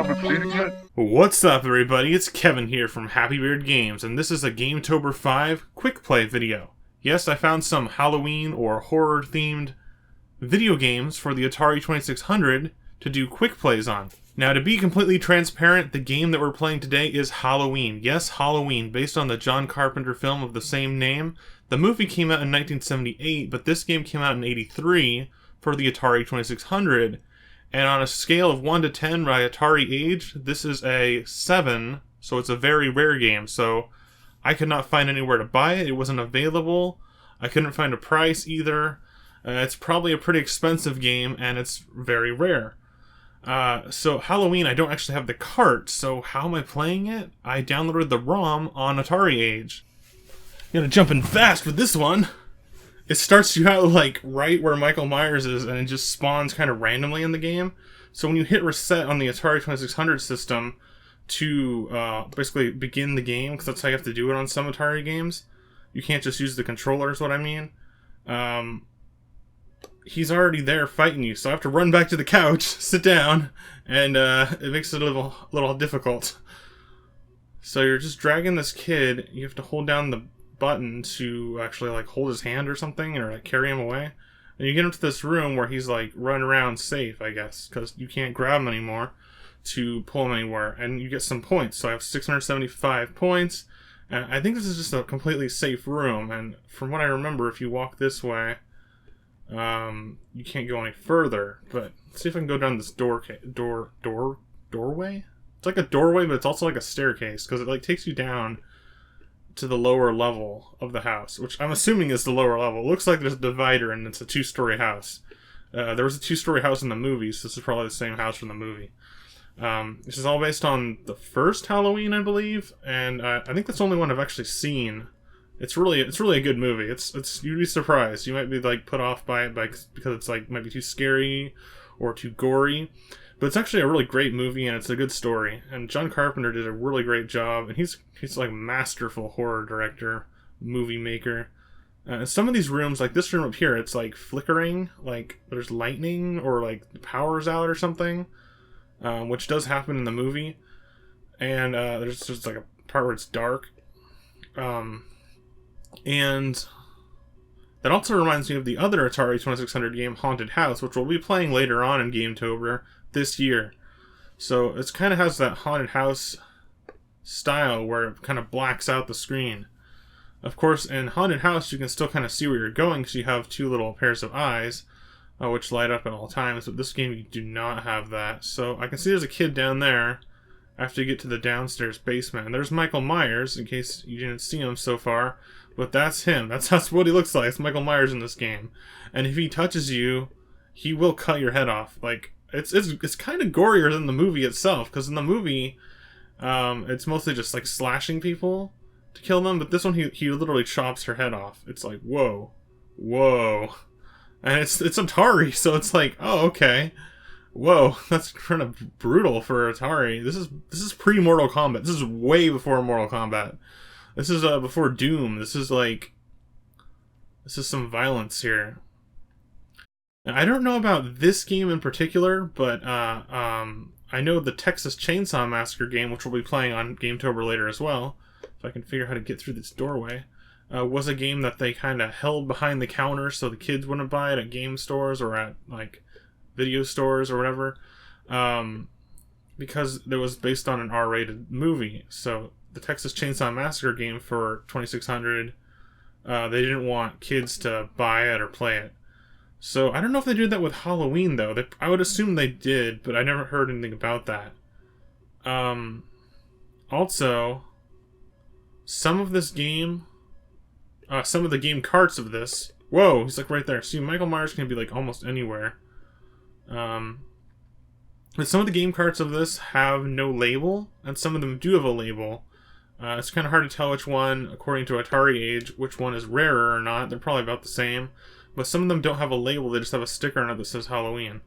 haven't seen it yet? What's up, everybody? It's Kevin here from Happy Beard Games, and this is a GameTober 5 quick play video. Yes, I found some Halloween or horror-themed video games for the Atari 2600 to do quick plays on. Now, to be completely transparent, the game that we're playing today is Halloween. Yes, Halloween, based on the John Carpenter film of the same name. The movie came out in 1978, but this game came out in '83 for the Atari 2600. And on a scale of 1 to 10 by Atari age, this is a 7, so it's a very rare game. So I could not find anywhere to buy it. It wasn't available. I couldn't find a price either. It's probably a pretty expensive game, and it's very rare. So Halloween, I don't actually have the cart, so how am I playing it? I downloaded the ROM on Atari age. You gotta jump in fast with this one. It starts you out like right where Michael Myers is, and it just spawns kind of randomly in the game. So when you hit reset on the Atari 2600 system to basically begin the game, because that's how you have to do it on some Atari games, you can't just use the controller is what I mean. He's already there fighting you, so I have to run back to the couch, sit down, and it makes it a little difficult. So you're just dragging this kid. You have to hold down the button to actually like hold his hand or something, or like carry him away. And you get him to this room where he's like running around safe, I guess, because you can't grab him anymore to pull him anywhere. And you get some points. So I have 675 points. And I think this is just a completely safe room. And from what I remember, if you walk this way, you can't go any further. But let's see if I can go down this doorway. It's like a doorway, but it's also like a staircase, because it like takes you down to the lower level of the house, which I'm assuming is the lower level. It looks like there's a divider and it's a 2-story house. There was a 2-story house in the movie, so this is probably the same house from the movie. This is all based on the first Halloween, I believe, and I think that's the only one I've actually seen. It's really a good movie. You'd be surprised. You might be like put off by it because it's like might be too scary or too gory. But it's actually a really great movie, and it's a good story. And John Carpenter did a really great job, and he's like a masterful horror director, movie maker. Some of these rooms, like this room up here, it's like flickering, like there's lightning or like the power's out or something, which does happen in the movie. And there's just like a part where it's dark. And that also reminds me of the other Atari 2600 game, Haunted House, which we'll be playing later on in GameTober this year. So it kind of has that Haunted House style where it kind of blacks out the screen. Of course, in Haunted House, you can still kind of see where you're going because you have 2 little pairs of eyes, which light up at all times. But this game, you do not have that. So I can see there's a kid down there after you get to the downstairs basement. And there's Michael Myers, in case you didn't see him so far. But that's him. That's what he looks like. It's Michael Myers in this game. And if he touches you, he will cut your head off. Like, it's kind of gorier than the movie itself, because in the movie, it's mostly just like slashing people to kill them, but this one he literally chops her head off. It's like whoa, and it's Atari, so it's like, oh, okay, whoa, that's kind of brutal for Atari. This is pre Mortal Kombat. This is way before Mortal Kombat. This is before Doom. This is some violence here. Now, I don't know about this game in particular, but I know the Texas Chainsaw Massacre game, which we'll be playing on GameTober later as well, if I can figure out how to get through this doorway, was a game that they kind of held behind the counter so the kids wouldn't buy it at game stores or at like video stores or whatever, because it was based on an R-rated movie. So the Texas Chainsaw Massacre game for 2600, they didn't want kids to buy it or play it. So I don't know if they did that with Halloween, though. I would assume they did, but I never heard anything about that. Also, some of this game, some of the game carts of this. Whoa, he's like right there. See, Michael Myers can be like almost anywhere. But some of the game carts of this have no label, and some of them do have a label. It's kind of hard to tell which one, according to Atari age, which one is rarer or not. They're probably about the same. But some of them don't have a label, they just have a sticker on it that says Halloween.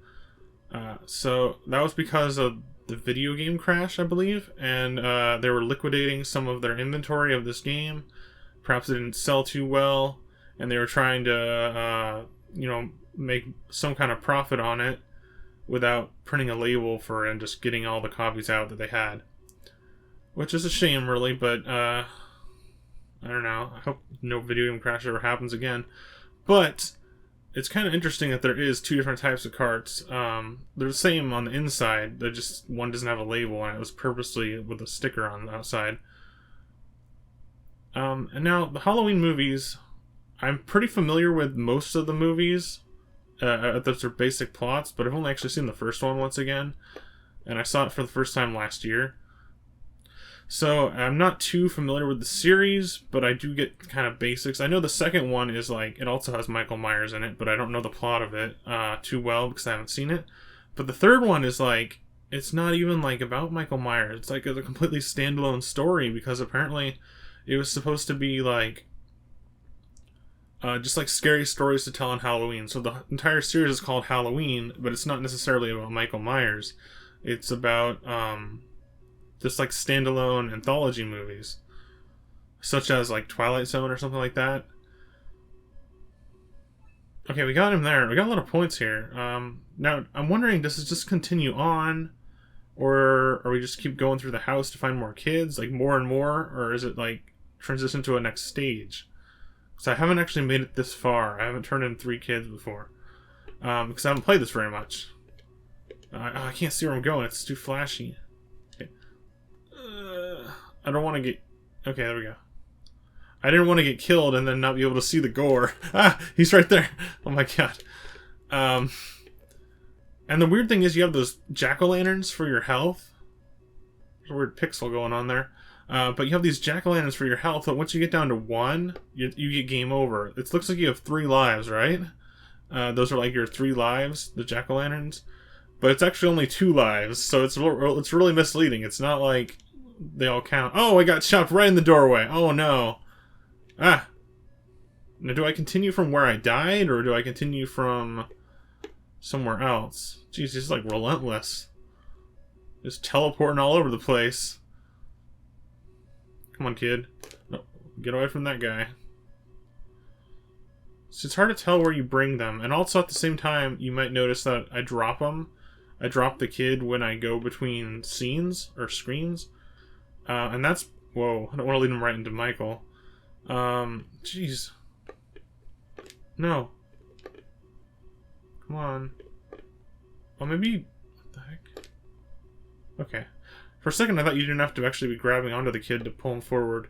So that was because of the video game crash, I believe, and they were liquidating some of their inventory of this game. Perhaps it didn't sell too well, and they were trying to, make some kind of profit on it. without printing a label for it and just getting all the copies out that they had. Which is a shame, really, but I don't know. I hope no video game crash ever happens again. But it's kind of interesting that there is two different types of carts. They're the same on the inside. They're just one doesn't have a label, and it was purposely with a sticker on the outside. And now the Halloween movies, I'm pretty familiar with most of the movies. Those are basic plots, but I've only actually seen the first one once again, and I saw it for the first time last year. So I'm not too familiar with the series, but I do get kind of basics. I know the second one is like, it also has Michael Myers in it, but I don't know the plot of it too well because I haven't seen it. But the third one is like, it's not even like about Michael Myers. It's like a completely standalone story because apparently it was supposed to be like just like scary stories to tell on Halloween. So the entire series is called Halloween, but it's not necessarily about Michael Myers. It's about just like standalone anthology movies, such as like Twilight Zone or something like that. Okay, we got him there. We got a lot of points here. Now, I'm wondering, does it just continue on? Or we just keep going through the house to find more kids? Like more and more? Or is it like transition to a next stage? Because I haven't actually made it this far. I haven't turned in 3 kids before. Because I haven't played this very much. I can't see where I'm going. It's too flashy. Okay. I don't want to get... Okay, there we go. I didn't want to get killed and then not be able to see the gore. Ah, he's right there. Oh my god. And the weird thing is you have those jack-o'-lanterns for your health. There's a weird pixel going on there. But you have these jack-o'-lanterns for your health, but once you get down to 1, you get game over. It looks like you have 3 lives, right? Those are like your 3 lives, the jack-o'-lanterns. But it's actually only 2 lives, so it's really misleading. It's not like they all count. Oh, I got chopped right in the doorway. Oh no. Ah. Now, do I continue from where I died, or do I continue from somewhere else? Jeez, he's like relentless. Just teleporting all over the place. Come on, kid. No, get away from that guy. So it's hard to tell where you bring them. And also at the same time, you might notice that I drop them. I drop the kid when I go between scenes or screens. And that's... Whoa, I don't want to lead him right into Michael. Jeez. No. Come on. Oh, maybe... What the heck? Okay. For a second, I thought you didn't have to actually be grabbing onto the kid to pull him forward.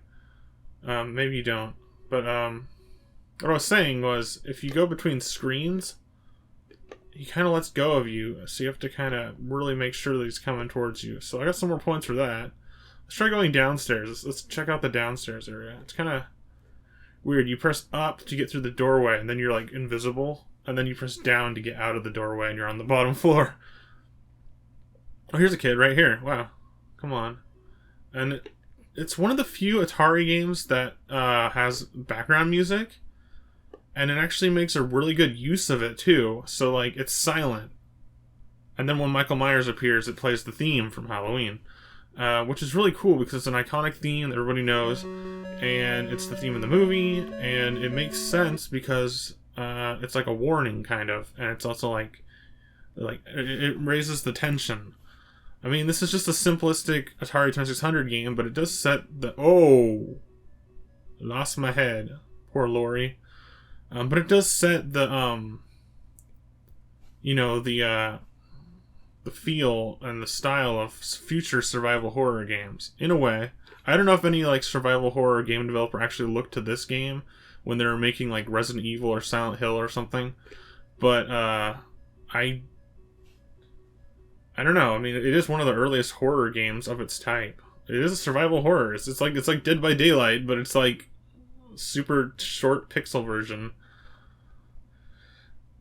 Maybe you don't. But, what I was saying was, if you go between screens, he kind of lets go of you, so you have to kind of really make sure that he's coming towards you. So I got some more points for that. Let's try going downstairs. Let's check out the downstairs area. It's kind of weird. You press up to get through the doorway, and then you're, like, invisible. And then you press down to get out of the doorway, and you're on the bottom floor. Oh, here's a kid right here. Wow. Come on. And it's one of the few Atari games that has background music. And it actually makes a really good use of it, too. So, like, it's silent. And then when Michael Myers appears, it plays the theme from Halloween. Which is really cool because it's an iconic theme that everybody knows. And it's the theme of the movie. And it makes sense because it's like a warning, kind of. And it's also like it raises the tension. I mean, this is just a simplistic Atari 2600 game, but it does set the... Oh! Lost my head. Poor Lori. But it does set the, you know, the feel and the style of future survival horror games. In a way. I don't know if any, like, survival horror game developer actually looked to this game when they were making, like, Resident Evil or Silent Hill or something. But, I don't know. I mean, it is one of the earliest horror games of its type. It is a survival horror. It's like Dead by Daylight, but it's like super short pixel version.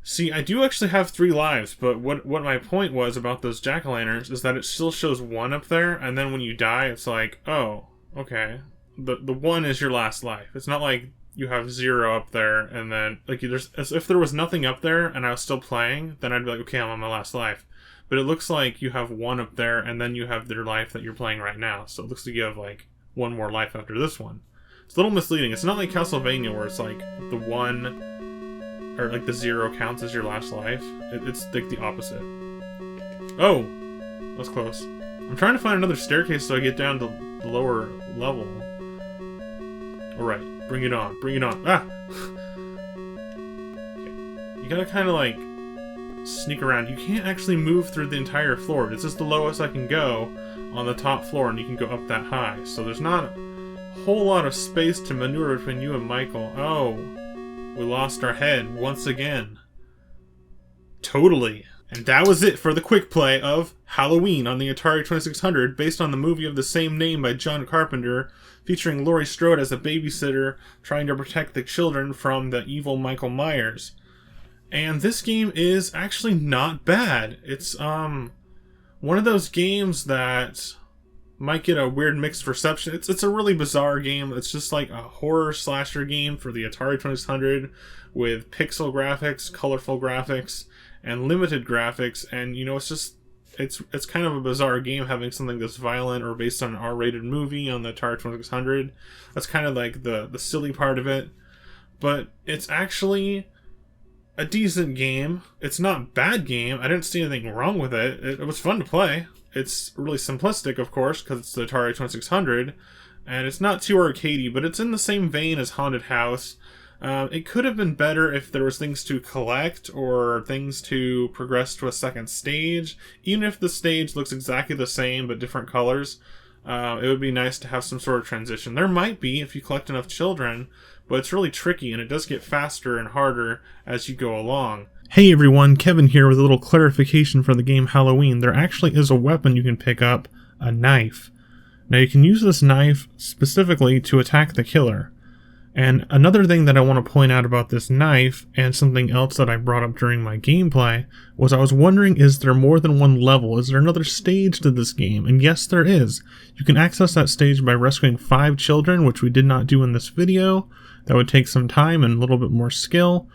See, I do actually have 3 lives, but what my point was about those jack-o'-lanterns is that it still shows 1 up there, and then when you die, it's like, oh, okay. The 1 is your last life. It's not like you have 0 up there, and then, like, there's, as if there was nothing up there, and I was still playing, then I'd be like, okay, I'm on my last life. But it looks like you have 1 up there, and then you have their life that you're playing right now. So it looks like you have, like, 1 more life after this one. It's a little misleading. It's not like Castlevania, where it's like the 1, or like the 0 counts as your last life. It's like the opposite. Oh! That's close. I'm trying to find another staircase so I get down to the lower level. Alright, bring it on, bring it on. Ah! Okay. You gotta kind of like sneak around. You can't actually move through the entire floor. This is the lowest I can go on the top floor, and you can go up that high. So there's not a whole lot of space to maneuver between you and Michael. Oh, we lost our head once again. Totally. And that was it for the quick play of Halloween on the Atari 2600, based on the movie of the same name by John Carpenter, featuring Laurie Strode as a babysitter trying to protect the children from the evil Michael Myers. And this game is actually not bad. It's one of those games that might get a weird mixed reception. It's a really bizarre game. It's just like a horror slasher game for the Atari 2600 with pixel graphics, colorful graphics, and limited graphics. And you know, it's kind of a bizarre game having something that's violent or based on an R-rated movie on the Atari 2600. That's kind of like the silly part of it. But it's actually a decent game. It's not a bad game. I didn't see anything wrong with it. It was fun to play. It's really simplistic, of course, because it's the Atari 2600, and it's not too arcadey, but it's in the same vein as Haunted House. It could have been better if there was things to collect or things to progress to a second stage. Even if the stage looks exactly the same but different colors, it would be nice to have some sort of transition. There might be if you collect enough children, but it's really tricky, and it does get faster and harder as you go along. Hey everyone, Kevin here with a little clarification for the game Halloween. There actually is a weapon you can pick up, a knife. Now you can use this knife specifically to attack the killer. And another thing that I want to point out about this knife, and something else that I brought up during my gameplay, was I was wondering, is there more than one level? Is there another stage to this game? And yes, there is. You can access that stage by rescuing 5 children, which we did not do in this video. That would take some time and a little bit more skill.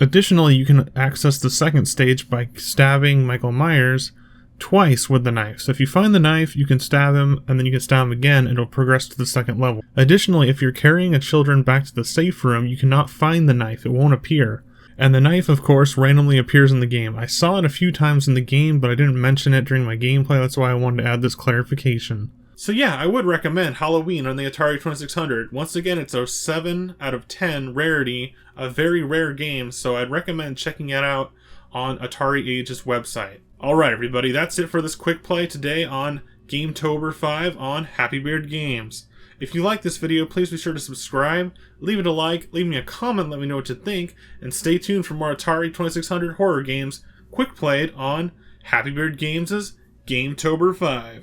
Additionally, you can access the second stage by stabbing Michael Myers twice with the knife. So if you find the knife, you can stab him, and then you can stab him again, and it'll progress to the second level. Additionally, if you're carrying a children back to the safe room, you cannot find the knife. It won't appear. And the knife, of course, randomly appears in the game. I saw it a few times in the game, but I didn't mention it during my gameplay. That's why I wanted to add this clarification. So yeah, I would recommend Halloween on the Atari 2600. Once again, it's a 7 out of 10 rarity, a very rare game, so I'd recommend checking it out on Atari Age's website. Alright everybody, that's it for this quick play today on GameTober 5 on Happy Beard Games. If you like this video, please be sure to subscribe, leave it a like, leave me a comment, let me know what you think, and stay tuned for more Atari 2600 horror games quick played on Happy Beard Games' GameTober 5.